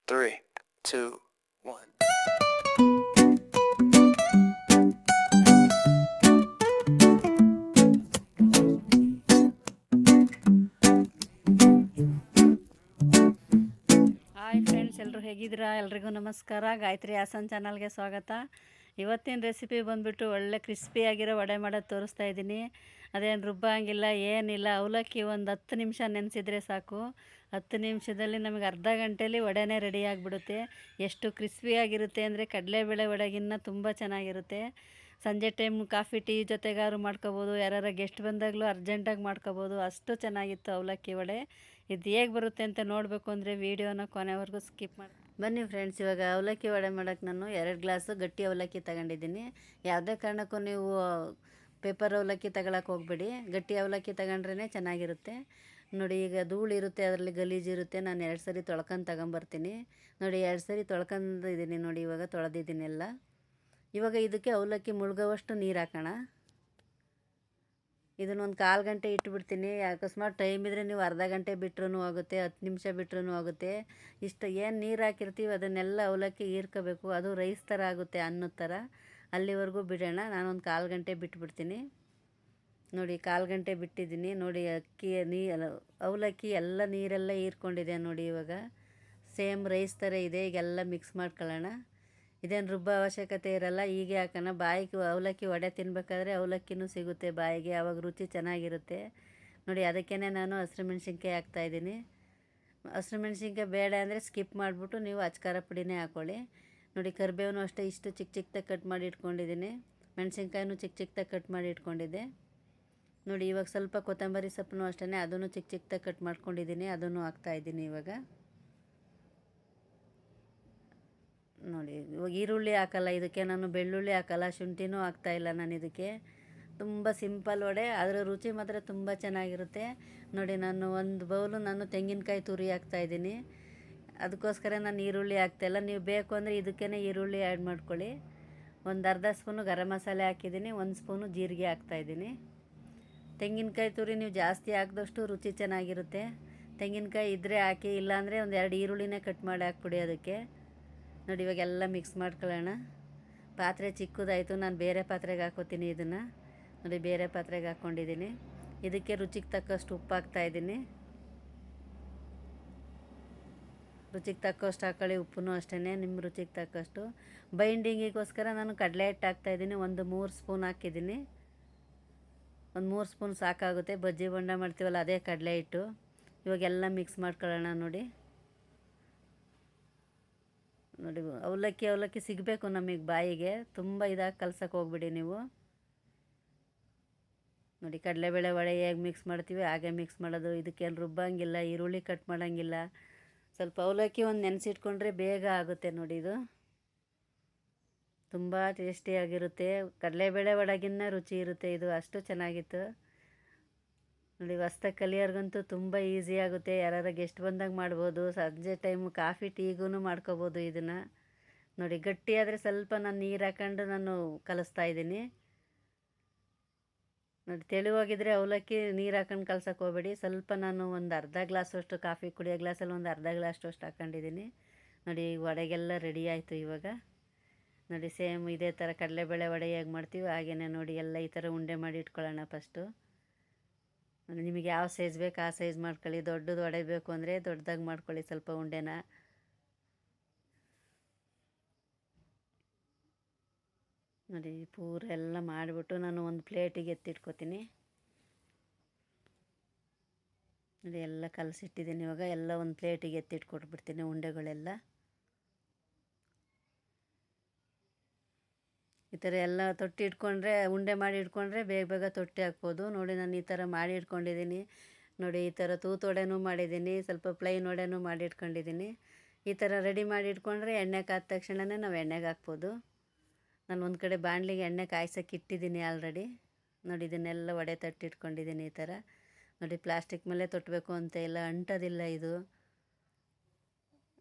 3, 2, 1. Hi friends, ಎಲ್ಲರೂ ಹೇಗಿದ್ದೀರಾ? ಎಲ್ರಿಗೂ ನಮಸ್ಕಾರ. ಗಾಯತ್ರಿ ಹಾಸನ್ ಚಾನಲ್ಗೆ ಸ್ವಾಗತ. ಇವತ್ತಿನ ರೆಸಿಪಿ ಬಂದುಬಿಟ್ಟು ಒಳ್ಳೆ ಕ್ರಿಸ್ಪಿಯಾಗಿರೋ ವಡೆ ಮಾಡೋದು ತೋರಿಸ್ತಾ ಇದ್ದೀನಿ. ಅದೇನು ರುಬ್ಬಂಗಿಲ್ಲ, ಏನಿಲ್ಲ. ಅವಲಕ್ಕಿ ಒಂದು 10 ನಿಮಿಷ ನೆನೆಸಿದ್ರೆ ಸಾಕು. 10 ನಿಮಿಷದಲ್ಲಿ ನಮಗೆ ಅರ್ಧ ಗಂಟೆಯಲ್ಲಿ ವಡೆನೇ ರೆಡಿ ಆಗಿಬಿಡುತ್ತೆ. ಎಷ್ಟು ಕ್ರಿಸ್ಪಿಯಾಗಿರುತ್ತೆ ಅಂದರೆ ಕಡಲೆಬೇಳೆ ವಡೆಗಿನ್ನ ತುಂಬ ಚೆನ್ನಾಗಿರುತ್ತೆ. ಸಂಜೆ ಟೈಮ್ ಕಾಫಿ ಟೀ ಜೊತೆಗಾರು ಮಾಡ್ಕೋಬೋದು. ಯಾರು ಗೆಸ್ಟ್ ಬಂದಾಗಲೂ ಅರ್ಜೆಂಟಾಗಿ ಮಾಡ್ಕೋಬೋದು. ಅಷ್ಟು ಚೆನ್ನಾಗಿತ್ತು ಅವಲಕ್ಕಿ ವಡೆ. ಇದು ಹೇಗೆ ಬರುತ್ತೆ ಅಂತ ನೋಡಬೇಕು ಅಂದರೆ ವೀಡಿಯೋನ ಕೊನೆವರೆಗೂ ಸ್ಕಿಪ್ ಮಾಡಿ ಬನ್ನಿ ಫ್ರೆಂಡ್ಸ್. ಇವಾಗ ಅವಲಕ್ಕಿ ವಡೆ ಮಾಡೋಕ್ಕೆ ನಾನು 2 ಗ್ಲಾಸು ಗಟ್ಟಿ ಅವಲಕ್ಕಿ ತಗೊಂಡಿದ್ದೀನಿ. ಯಾವುದೇ ಕಾರಣಕ್ಕೂ ನೀವು ಪೇಪರ್ ಅವಲಕ್ಕಿ ತಗೊಳಕ್ಕೆ ಹೋಗಬೇಡಿ. ಗಟ್ಟಿ ಅವಲಕ್ಕಿ ತಗೊಂಡ್ರೇ ಚೆನ್ನಾಗಿರುತ್ತೆ. ನೋಡಿ, ಈಗ ಧೂಳಿರುತ್ತೆ, ಅದರಲ್ಲಿ ಗಲೀಜಿರುತ್ತೆ. ನಾನು 2 ಸರಿ ತೊಳ್ಕೊಂಡು ತಗೊಂಬರ್ತೀನಿ. ನೋಡಿ, 2 ಸರಿ ತೊಳ್ಕೊಂಡಿದ್ದೀನಿ. ನೋಡಿ, ಇವಾಗ ತೊಳೆದಿದ್ದೀನಿ ಎಲ್ಲ. ಇವಾಗ ಇದಕ್ಕೆ ಅವಲಕ್ಕಿ ಮುಳುಗೋವಷ್ಟು ನೀರು ಹಾಕೋಣ. ಇದನ್ನೊಂದು 1/4 ಗಂಟೆ ಇಟ್ಬಿಡ್ತೀನಿ. ಅಕಸ್ಮಾತ್ ಟೈಮ್ ಇದ್ದರೆ ನೀವು ಅರ್ಧ ಗಂಟೆ ಬಿಟ್ರೂ ಆಗುತ್ತೆ, 10 ನಿಮಿಷ ಬಿಟ್ರೂ ಆಗುತ್ತೆ. ಇಷ್ಟು ಏನು ನೀರು ಹಾಕಿರ್ತೀವಿ ಅದನ್ನೆಲ್ಲ ಅವಲಕ್ಕಿ ಹೀರ್ಕೋಬೇಕು. ಅದು ರೈಸ್ ಥರ ಆಗುತ್ತೆ, ಅನ್ನದ ಥರ. ಅಲ್ಲಿವರೆಗೂ ಬಿಡೋಣ. ನಾನೊಂದು 1/4 ಗಂಟೆ ಬಿಟ್ಬಿಡ್ತೀನಿ. ನೋಡಿ, 1/4 ಗಂಟೆ ಬಿಟ್ಟಿದ್ದೀನಿ. ನೋಡಿ, ಅವಲಕ್ಕಿ ಎಲ್ಲ ನೀರೆಲ್ಲ ಹೀರ್ಕೊಂಡಿದೆ. ನೋಡಿ, ಇವಾಗ ಸೇಮ್ ರೈಸ್ ಥರ ಇದೆ. ಈಗೆಲ್ಲ ಮಿಕ್ಸ್ ಮಾಡ್ಕೊಳ್ಳೋಣ. ಇದೇನು ರುಬ್ಬ ಅವಶ್ಯಕತೆ ಇರಲ್ಲ. ಹೀಗೆ ಹಾಕೋಣ. ಬಾಯಿಗೆ ಅವಲಕ್ಕಿ ವಡೆ ತಿನ್ನಬೇಕಾದ್ರೆ ಅವಲಕ್ಕಿನೂ ಸಿಗುತ್ತೆ ಬಾಯಿಗೆ, ಆವಾಗ ರುಚಿ ಚೆನ್ನಾಗಿರುತ್ತೆ. ನೋಡಿ, ಅದಕ್ಕೇ ನಾನು ಹಸಿರು ಮೆಣಸಿನ್ಕಾಯಿ ಹಾಕ್ತಾಯಿದ್ದೀನಿ. ಹಸಿರು ಮೆಣಸಿನ್ಕಾಯಿ ಬೇಡ ಅಂದರೆ ಸ್ಕಿಪ್ ಮಾಡಿಬಿಟ್ಟು ನೀವು ಅಚ್ಕಾರ ಪುಡಿನೇ ಹಾಕ್ಕೊಳ್ಳಿ. ನೋಡಿ, ಕರಿಬೇವನು ಅಷ್ಟೇ ಇಷ್ಟು ಚಿಕ್ಕ ಚಿಕ್ಕದಾಗಿ ಕಟ್ ಮಾಡಿ ಇಟ್ಕೊಂಡಿದ್ದೀನಿ. ಮೆಣಸಿನ್ಕಾಯಿನೂ ಚಿಕ್ಕ ಚಿಕ್ಕದಾಗಿ ಕಟ್ ಮಾಡಿ ಇಟ್ಕೊಂಡಿದ್ದೆ. ನೋಡಿ, ಇವಾಗ ಸ್ವಲ್ಪ ಕೊತ್ತಂಬರಿ ಸೊಪ್ಪು ಅಷ್ಟೇ, ಅದನ್ನು ಚಿಕ್ಕ ಚಿಕ್ಕದಾಗಿ ಕಟ್ ಮಾಡ್ಕೊಂಡಿದ್ದೀನಿ. ಅದನ್ನು ಹಾಕ್ತಾಯಿದ್ದೀನಿ ಇವಾಗ. ನೋಡಿ, ಇವಾಗ ಈರುಳ್ಳಿ ಹಾಕಲ್ಲ ಇದಕ್ಕೆ ನಾನು, ಬೆಳ್ಳುಳ್ಳಿ ಹಾಕಲ್ಲ, ಶುಂಠಿನೂ ಹಾಕ್ತಾಯಿಲ್ಲ ನಾನು ಇದಕ್ಕೆ. ತುಂಬ ಸಿಂಪಲ್ ವಡೆ, ಅದರ ರುಚಿ ಮಾತ್ರ ತುಂಬ ಚೆನ್ನಾಗಿರುತ್ತೆ. ನೋಡಿ, ನಾನು ಒಂದು ಬೌಲು ತೆಂಗಿನಕಾಯಿ ತುರಿ ಹಾಕ್ತಾಯಿದ್ದೀನಿ. ಅದಕ್ಕೋಸ್ಕರ ನಾನು ಈರುಳ್ಳಿ ಹಾಕ್ತಾಯಿಲ್ಲ. ನೀವು ಬೇಕು ಅಂದರೆ ಇದಕ್ಕೇ ಈರುಳ್ಳಿ ಆ್ಯಡ್ ಮಾಡ್ಕೊಳ್ಳಿ. ಒಂದು ಅರ್ಧ ಸ್ಪೂನು ಗರಂ ಮಸಾಲೆ ಹಾಕಿದ್ದೀನಿ. 1 ಸ್ಪೂನು ಜೀರಿಗೆ ಹಾಕ್ತಾಯಿದ್ದೀನಿ. ತೆಂಗಿನಕಾಯಿ ತುರಿ ನೀವು ಜಾಸ್ತಿ ಹಾಕಿದಷ್ಟು ರುಚಿ ಚೆನ್ನಾಗಿರುತ್ತೆ. ತೆಂಗಿನಕಾಯಿ ಇದ್ದರೆ ಹಾಕಿ, ಇಲ್ಲಾಂದರೆ ಒಂದು 2 ಈರುಳ್ಳಿನೇ ಕಟ್ ಮಾಡಿ ಹಾಕ್ಬಿಡಿ ಅದಕ್ಕೆ. ನೋಡಿ, ಇವಾಗೆಲ್ಲ ಮಿಕ್ಸ್ ಮಾಡ್ಕೊಳ್ಳೋಣ. ಪಾತ್ರೆ ಚಿಕ್ಕದಾಯಿತು, ನಾನು ಬೇರೆ ಪಾತ್ರೆಗೆ ಹಾಕೋತೀನಿ ಇದನ್ನು. ನೋಡಿ, ಬೇರೆ ಪಾತ್ರೆಗೆ ಹಾಕ್ಕೊಂಡಿದ್ದೀನಿ. ಇದಕ್ಕೆ ರುಚಿಗೆ ತಕ್ಕಷ್ಟು ಉಪ್ಪು ಹಾಕ್ತಾಯಿದ್ದೀನಿ. ರುಚಿಗೆ ತಕ್ಕಷ್ಟು ಹಾಕ್ಕೊಳ್ಳಿ. ಉಪ್ಪು ಅಷ್ಟೇ ನಿಮ್ಮ ರುಚಿಗೆ ತಕ್ಕಷ್ಟು. ಬೈಂಡಿಂಗಿಗೋಸ್ಕರ ನಾನು ಕಡಲೆ ಹಿಟ್ಟು ಹಾಕ್ತಾಯಿದ್ದೀನಿ. ಒಂದು 3 ಸ್ಪೂನ್ ಹಾಕಿದ್ದೀನಿ. ಒಂದು 3 ಸ್ಪೂನ್ ಸಾಕಾಗುತ್ತೆ. ಬಜ್ಜಿ ಬೋಂಡ ಮಾಡ್ತೀವಲ್ಲ, ಅದೇ ಕಡಲೆ ಹಿಟ್ಟು. ಇವಾಗೆಲ್ಲ ಮಿಕ್ಸ್ ಮಾಡ್ಕೊಳ್ಳೋಣ. ನೋಡಿ, ಅವಲಕ್ಕಿ ಸಿಗಬೇಕು ನಮಗೆ ಬಾಯಿಗೆ. ತುಂಬ ಇದಾಗಿ ಕಲ್ಸಕ್ಕೆ ಹೋಗ್ಬಿಡಿ ನೀವು. ನೋಡಿ, ಕಡಲೆಬೇಳೆ ವಡೆ ಹೇಗೆ ಮಿಕ್ಸ್ ಮಾಡ್ತೀವಿ ಹಾಗೆ ಮಿಕ್ಸ್ ಮಾಡೋದು. ಇದಕ್ಕೇನು ರುಬ್ಬಂಗಿಲ್ಲ, ಈರುಳ್ಳಿ ಕಟ್ ಮಾಡೋಂಗಿಲ್ಲ. ಸ್ವಲ್ಪ ಅವಲಕ್ಕಿ ಒಂದು ನೆನೆಸಿಟ್ಕೊಂಡ್ರೆ ಬೇಗ ಆಗುತ್ತೆ. ನೋಡಿ, ಇದು ತುಂಬ ಟೇಸ್ಟಿಯಾಗಿರುತ್ತೆ. ಕಡಲೆಬೇಳೆ ವಡೆಗಿನ್ನ ರುಚಿ ಇರುತ್ತೆ ಇದು. ಅಷ್ಟು ಚೆನ್ನಾಗಿತ್ತು. ನೋಡಿ, ಹೊಸ್ದಾಗಿ ಕಲಿಯೋರ್ಗಂತೂ ತುಂಬ ಈಸಿ ಆಗುತ್ತೆ. ಯಾರು ಗೆಸ್ಟ್ ಬಂದಾಗ ಮಾಡ್ಬೋದು. ಸಂಜೆ ಟೈಮು ಕಾಫಿ ಟೀಗೂ ಮಾಡ್ಕೋಬೋದು ಇದನ್ನು. ನೋಡಿ, ಗಟ್ಟಿಯಾದರೆ ಸ್ವಲ್ಪ ನಾನು ನೀರು ಹಾಕೊಂಡು ಕಲಿಸ್ತಾ ಇದ್ದೀನಿ. ನೋಡಿ, ತೆಳುವಾಗಿದ್ದರೆ ಅವಲಕ್ಕಿ ನೀರು ಹಾಕೊಂಡು ಕಲ್ಸಕ್ಕೆ ಹೋಗಬೇಡಿ. ಸ್ವಲ್ಪ ನಾನು ಒಂದು ಅರ್ಧ ಗ್ಲಾಸಷ್ಟು, ಕಾಫಿ ಕುಡಿಯೋ ಗ್ಲಾಸಲ್ಲಿ ಒಂದು ಅರ್ಧ ಗ್ಲಾಸಷ್ಟು ಹಾಕ್ಕೊಂಡಿದ್ದೀನಿ. ನೋಡಿ, ವಡೆಗೆಲ್ಲ ರೆಡಿ ಆಯಿತು ಇವಾಗ. ನೋಡಿ, ಸೇಮ್ ಇದೇ ಥರ ಕಡಲೆಬೇಳೆ ವಡೆ ಹೇಗೆ ಮಾಡ್ತೀವಿ ಹಾಗೆಯೇ ನೋಡಿ, ಎಲ್ಲ ಈ ಥರ ಉಂಡೆ ಮಾಡಿ ಇಟ್ಕೊಳ್ಳೋಣ ಫಸ್ಟು. ನಿಮಗೆ ಯಾವ ಸೈಜ್ ಬೇಕು ಆ ಸೈಜ್ ಮಾಡ್ಕೊಳ್ಳಿ. ದೊಡ್ಡದು ವಡೆ ಬೇಕು ಅಂದರೆ ದೊಡ್ಡದಾಗಿ ಮಾಡ್ಕೊಳ್ಳಿ ಸ್ವಲ್ಪ ಉಂಡೆನ. ನೋಡಿ, ಪೂರ ಎಲ್ಲ ಮಾಡಿಬಿಟ್ಟು ನಾನು ಒಂದು ಪ್ಲೇಟಿಗೆ ಎತ್ತಿಟ್ಕೊತೀನಿ. ನೋಡಿ, ಎಲ್ಲ ಕಲಸಿಟ್ಟಿದ್ದೀನಿ. ಇವಾಗ ಎಲ್ಲ ಒಂದು ಪ್ಲೇಟಿಗೆ ಎತ್ತಿಟ್ಕೊಟ್ಬಿಡ್ತೀನಿ ಉಂಡೆಗಳೆಲ್ಲ. ಈ ಥರ ಎಲ್ಲ ತೊಟ್ಟಿ ಇಟ್ಕೊಂಡ್ರೆ, ಉಂಡೆ ಮಾಡಿ ಇಟ್ಕೊಂಡ್ರೆ ಬೇಗ ಬೇಗ ತೊಟ್ಟಿ ಹಾಕ್ಬೋದು. ನೋಡಿ, ನಾನು ಈ ಥರ ಮಾಡಿ ಇಟ್ಕೊಂಡಿದ್ದೀನಿ. ನೋಡಿ, ಈ ಥರ ತೂತು ವಡೆನೂ ಮಾಡಿದ್ದೀನಿ, ಸ್ವಲ್ಪ ಪ್ಲೈನ್ ವಡೆನೂ ಮಾಡಿ ಇಟ್ಕೊಂಡಿದ್ದೀನಿ. ಈ ಥರ ರೆಡಿ ಮಾಡಿ ಇಟ್ಕೊಂಡ್ರೆ ಎಣ್ಣೆ ಕಾದ ತಕ್ಷಣವೇ ನಾವು ಎಣ್ಣೆಗೆ ಹಾಕ್ಬೋದು. ನಾನು ಒಂದು ಕಡೆ ಬಾಣಲಿಗೆ ಎಣ್ಣೆ ಕಾಯ್ಸೋಕೆ ಇಟ್ಟಿದ್ದೀನಿ ಆಲ್ರೆಡಿ. ನೋಡಿ, ಇದನ್ನೆಲ್ಲ ವಡೆ ತಟ್ಟಿ ಇಟ್ಕೊಂಡಿದ್ದೀನಿ ಈ ಥರ. ನೋಡಿ, ಪ್ಲಾಸ್ಟಿಕ್ ಮೇಲೆ ತೊಟ್ಟಬೇಕು ಅಂತ ಇಲ್ಲ, ಅಂಟೋದಿಲ್ಲ ಇದು.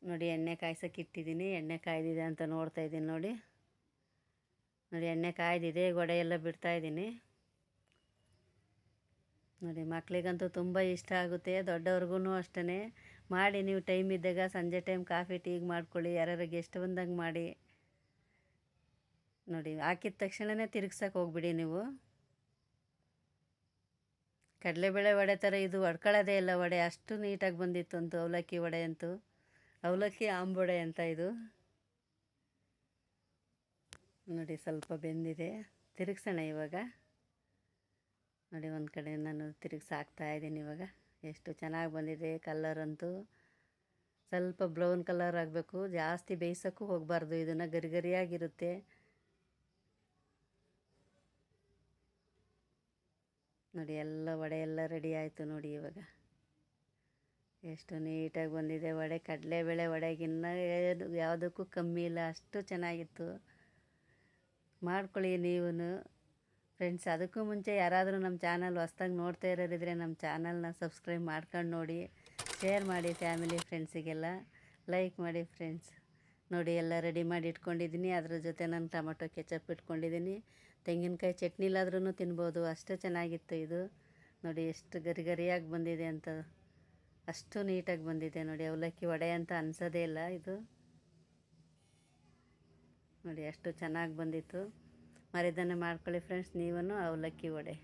ನೋಡಿ, ಎಣ್ಣೆ ಕಾಯ್ಸೋಕೆ ಇಟ್ಟಿದ್ದೀನಿ. ಎಣ್ಣೆ ಕಾಯ್ದಿದೆ ಅಂತ ನೋಡ್ತಾಯಿದ್ದೀನಿ. ನೋಡಿ, ಎಣ್ಣೆ ಕಾಯ್ದಿದೆ. ವಡೆ ಎಲ್ಲ ಬಿಡ್ತಾಯಿದ್ದೀನಿ. ನೋಡಿ, ಮಕ್ಕಳಿಗಂತೂ ತುಂಬ ಇಷ್ಟ ಆಗುತ್ತೆ, ದೊಡ್ಡವ್ರಿಗೂ ಅಷ್ಟೇ. ಮಾಡಿ ನೀವು ಟೈಮ್ ಇದ್ದಾಗ ಸಂಜೆ ಟೈಮ್ ಕಾಫಿ ಟೀಗೆ ಮಾಡ್ಕೊಳ್ಳಿ, ಯಾರ್ಯಾರು ಗೆಸ್ಟ್ ಬಂದಂಗೆ ಮಾಡಿ. ನೋಡಿ ಹಾಕಿದ ತಕ್ಷಣವೇ ತಿರುಗ್ಸಕ್ಕೆ ಹೋಗ್ಬಿಡಿ ನೀವು. ಕಡಲೆಬೇಳೆ ವಡೆ ಥರ ಇದು ಹೊಡ್ಕೊಳ್ಳೋದೇ ಇಲ್ಲ ವಡೆ, ಅಷ್ಟು ನೀಟಾಗಿ ಬಂದಿತ್ತು ಅಂತು ಅವಲಕ್ಕಿ ವಡೆ ಅಂತೂ. ಅವಲಕ್ಕಿ ಆಂಬೊಡೆ ಅಂತ ಇದು. ನೋಡಿ ಸ್ವಲ್ಪ ಬೆಂದಿದೆ, ತಿರುಗ್ಸೋಣ ಇವಾಗ. ನೋಡಿ ಒಂದು ಕಡೆ ನಾನು ತಿರುಗಿಸಾಕ್ತಾ ಇದ್ದೀನಿ ಇವಾಗ. ಎಷ್ಟು ಚೆನ್ನಾಗಿ ಬಂದಿದೆ ಕಲರ್ ಅಂತೂ. ಸ್ವಲ್ಪ ಬ್ರೌನ್ ಕಲರ್ ಆಗಬೇಕು, ಜಾಸ್ತಿ ಬೇಯಿಸೋಕ್ಕೂ ಹೋಗಬಾರ್ದು, ಇದನ್ನು ಗರಿಗರಿಯಾಗಿರುತ್ತೆ. ನೋಡಿ ಎಲ್ಲ ವಡೆ ಎಲ್ಲ ರೆಡಿ ಆಯಿತು ನೋಡಿ ಇವಾಗ. ಎಷ್ಟು ನೀಟಾಗಿ ಬಂದಿದೆ ವಡೆ. ಕಡಲೆಬೇಳೆ ವಡೆಗಿನ್ನ ಯಾವುದಕ್ಕೂ ಕಮ್ಮಿ ಇಲ್ಲ, ಅಷ್ಟು ಚೆನ್ನಾಗಿತ್ತು. ಮಾಡ್ಕೊಳ್ಳಿ ನೀವು ಫ್ರೆಂಡ್ಸ್. ಅದಕ್ಕೂ ಮುಂಚೆ ಯಾರಾದರೂ ನಮ್ಮ ಚಾನಲ್ ಹೊಸ್ದಾಗಿ ನೋಡ್ತಾ ಇರೋರಿದ್ರೆ ನಮ್ಮ ಚಾನಲ್ನ ಸಬ್ಸ್ಕ್ರೈಬ್ ಮಾಡ್ಕೊಂಡು ನೋಡಿ, ಶೇರ್ ಮಾಡಿ ಫ್ಯಾಮಿಲಿ ಫ್ರೆಂಡ್ಸಿಗೆಲ್ಲ, ಲೈಕ್ ಮಾಡಿ ಫ್ರೆಂಡ್ಸ್. ನೋಡಿ ಎಲ್ಲ ರೆಡಿ ಮಾಡಿ ಇಟ್ಕೊಂಡಿದ್ದೀನಿ. ಅದ್ರ ಜೊತೆ ನಾನು ಟೊಮಟೊ ಕೆಚಪ್ ಇಟ್ಕೊಂಡಿದ್ದೀನಿ. ತೆಂಗಿನಕಾಯಿ ಚಟ್ನಿ ಇಲ್ಲಾದ್ರೂ ತಿನ್ಬೋದು, ಅಷ್ಟು ಚೆನ್ನಾಗಿತ್ತು ಇದು. ನೋಡಿ ಎಷ್ಟು ಗರಿಗರಿಯಾಗಿ ಬಂದಿದೆ ಅಂತ, ಅಷ್ಟು ನೀಟಾಗಿ ಬಂದಿದೆ ನೋಡಿ. ಅವಲಕ್ಕಿ ವಡೆ ಅಂತ ಅನಿಸೋದೇ ಇಲ್ಲ ಇದು. ನೋಡಿ ಎಷ್ಟು ಚೆನ್ನಾಗಿ ಬಂದಿತ್ತು. ಮರಿದನ್ನೇ ಮಾಡ್ಕೊಳ್ಳಿ ಫ್ರೆಂಡ್ಸ್ ನೀವೂ ಅವಲಕ್ಕಿ ವಡೆ.